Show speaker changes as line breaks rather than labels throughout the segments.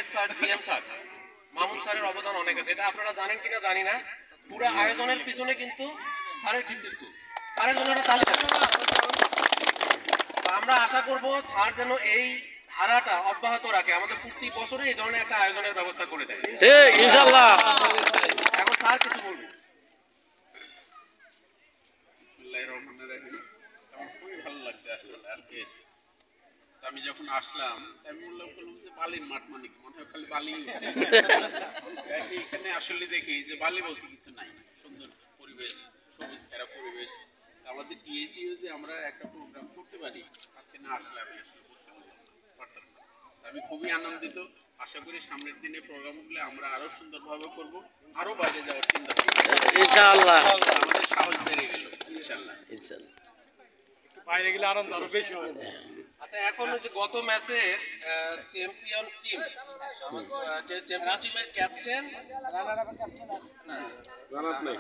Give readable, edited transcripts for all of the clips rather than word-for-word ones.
Zahed sir, BM sir, Mahmud স্যারের অবদান অনেক আছে। এটা আপনারা জানেন কিনা জানি না। পুরো আয়োজনের পিছনে কিন্তু স্যারের কৃতিত্ব। স্যারের জন্য একটা তালি। আমরা আশা করব স্যার যেন এই ধারাটা অব্যাহত রাখে, আমাদের প্রতি বছরে এই ধরনের একটা আয়োজনের ব্যবস্থা করে দেয়।
ইনশাআল্লাহ।
এখন স্যার কিছু বলবেন।
বিসমিল্লাহির রহমানির রহিম। আমার খুবই ভালো লাগছে আসলে আজকে এসে। আমি যখন আসলাম আমি বললাম যে বালির মাঠ মানে কি, মনে হয় খালি বালি। এখানে আসলে দেখি যে বালি বলতে কিছু নাই, সুন্দর পরিবেশ, সবুজ ঘেরা পরিবেশ। আমাদের টিএসডিও যে আমরা একটা প্রোগ্রাম করতে পারি, আজকে না আসলে আমি আসলে বুঝতে পারতাম না। আমি খুবই আনন্দিত। আশা করি সামনের দিনে প্রোগ্রামগুলো আমরা আরো সুন্দরভাবে করব, আরো বাইরে যাওয়ার চিন্তা করব
ইনশাআল্লাহ।
আমাদের সাহস বেড়ে গেল ইনশাআল্লাহ।
বাইরে গেলে আনন্দ আরো বেশি হবে। আচ্ছা, এখন যে গত ম্যাচের চ্যাম্পিয়ন টিম, যে চ্যাম্পিয়ন টিমের ক্যাপ্টেন রানাত নাই,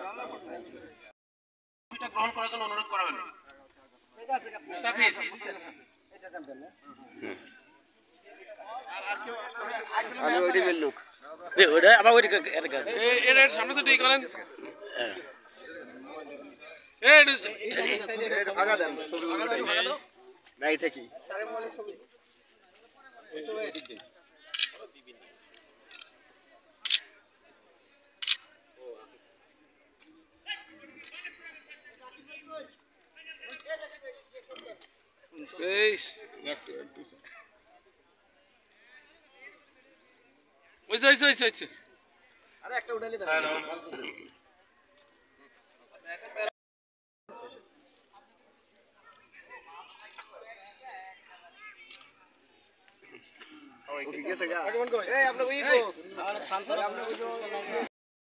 এটা গ্রহণ করার জন্য অনুরোধ করা হলো। মুস্তাফিজ, এটা চ্যাম্পিয়ন না? আর কেউ
আমি ওই টিমের লোক।
ওটা আবার ওই
এর সামনে তো ঠিক করেন।
ভাগা দেন, ছবি ভাগা দাও। নাই থাকি স্যারের মোবাইলে ছবি আরে একটা উঠাইলে ঠিক আছে গা। এই আপনার ওই শান্ত